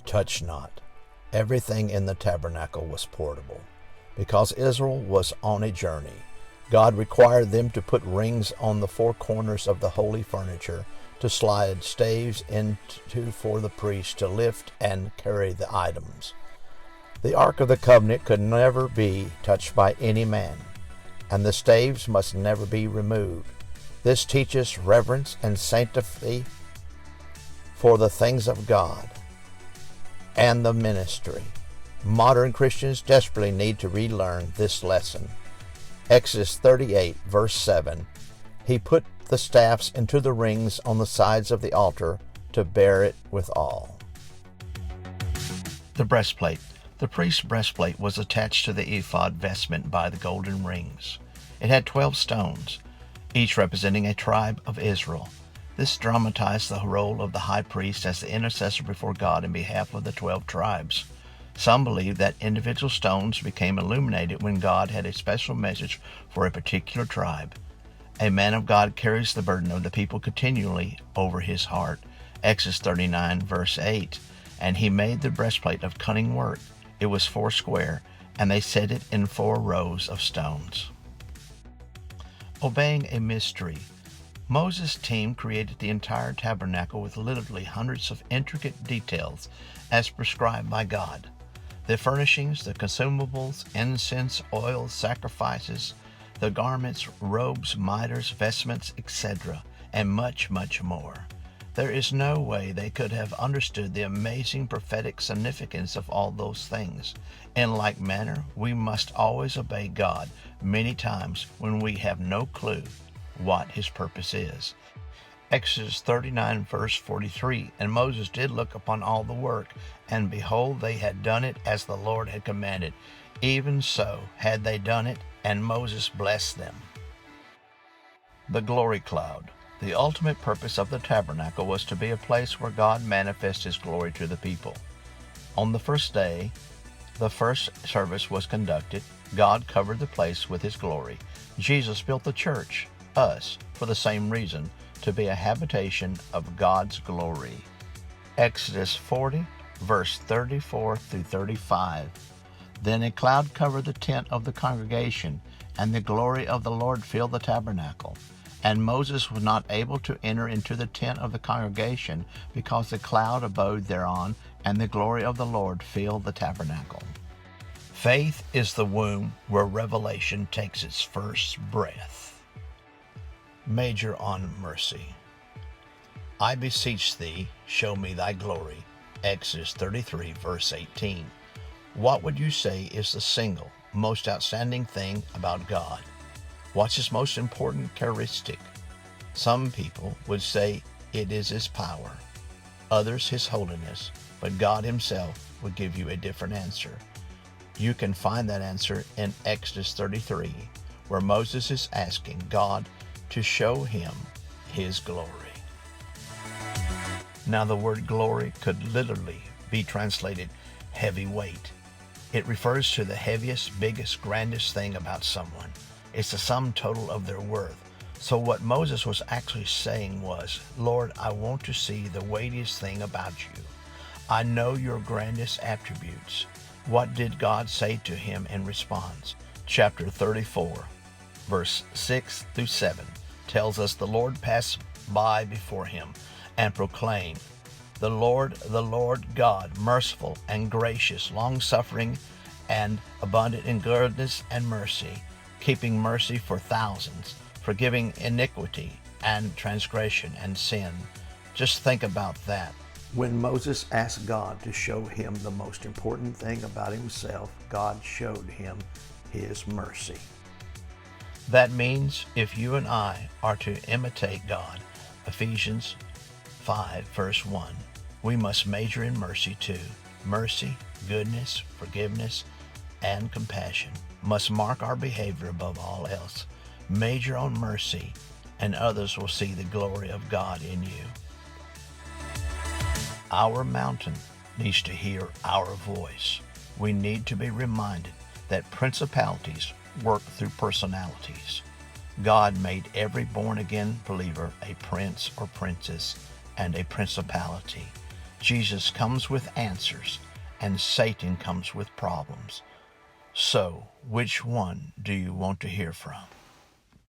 touch not. Everything in the tabernacle was portable. Because Israel was on a journey, God required them to put rings on the four corners of the holy furniture to slide staves into for the priest to lift and carry the items. The Ark of the Covenant could never be touched by any man, and the staves must never be removed. This teaches reverence and sanctity for the things of God and the ministry. Modern Christians desperately need to relearn this lesson. Exodus 38, verse 7, He put the staffs into the rings on the sides of the altar to bear it withal. The breastplate. The priest's breastplate was attached to the ephod vestment by the golden rings. It had 12 stones, each representing a tribe of Israel. This dramatized the role of the high priest as the intercessor before God in behalf of the 12 tribes. Some believe that individual stones became illuminated when God had a special message for a particular tribe. A man of God carries the burden of the people continually over his heart. Exodus 39, verse 8. And he made the breastplate of cunning work. It was 4 square, and they set it in 4 rows of stones. Obeying a mystery. Moses' team created the entire tabernacle with literally hundreds of intricate details as prescribed by God. The furnishings, the consumables, incense, oil, sacrifices, the garments, robes, mitres, vestments, etc., and much, much more. There is no way they could have understood the amazing prophetic significance of all those things. In like manner, we must always obey God many times when we have no clue what His purpose is. Exodus 39, verse 43, And Moses did look upon all the work, and behold, they had done it as the Lord had commanded. Even so had they done it, and Moses blessed them. The glory cloud. The ultimate purpose of the tabernacle was to be a place where God manifests His glory to the people. On the first day, the first service was conducted. God covered the place with His glory. Jesus built the church, us, for the same reason, to be a habitation of God's glory. Exodus 40, verse 34 through 35. Then a cloud covered the tent of the congregation, and the glory of the Lord filled the tabernacle. And Moses was not able to enter into the tent of the congregation, because the cloud abode thereon, and the glory of the Lord filled the tabernacle. Faith is the womb where revelation takes its first breath. Major on mercy. I beseech thee, show me thy glory. Exodus 33, verse 18. What would you say is the single, most outstanding thing about God? What's His most important characteristic? Some people would say it is His power, others His holiness, but God Himself would give you a different answer. You can find that answer in Exodus 33, where Moses is asking God to show him His glory. Now the word glory could literally be translated heavy weight. It refers to the heaviest, biggest, grandest thing about someone. It's the sum total of their worth. So what Moses was actually saying was, Lord, I want to see the weightiest thing about you. I know your grandest attributes. What did God say to him in response? Chapter 34, verse 6 through 7 tells us the Lord passed by before him and proclaimed, the Lord God, merciful and gracious, long-suffering and abundant in goodness and mercy, keeping mercy for thousands, forgiving iniquity and transgression and sin. Just think about that. When Moses asked God to show him the most important thing about himself, God showed him His mercy. That means if you and I are to imitate God, Ephesians 5, verse 1, we must major in mercy too. Mercy, goodness, forgiveness, and compassion must mark our behavior above all else. Major on mercy, and others will see the glory of God in you. Our mountain needs to hear our voice. We need to be reminded that principalities work through personalities. God made every born-again believer a prince or princess and a principality. Jesus comes with answers, and Satan comes with problems. So, which one do you want to hear from?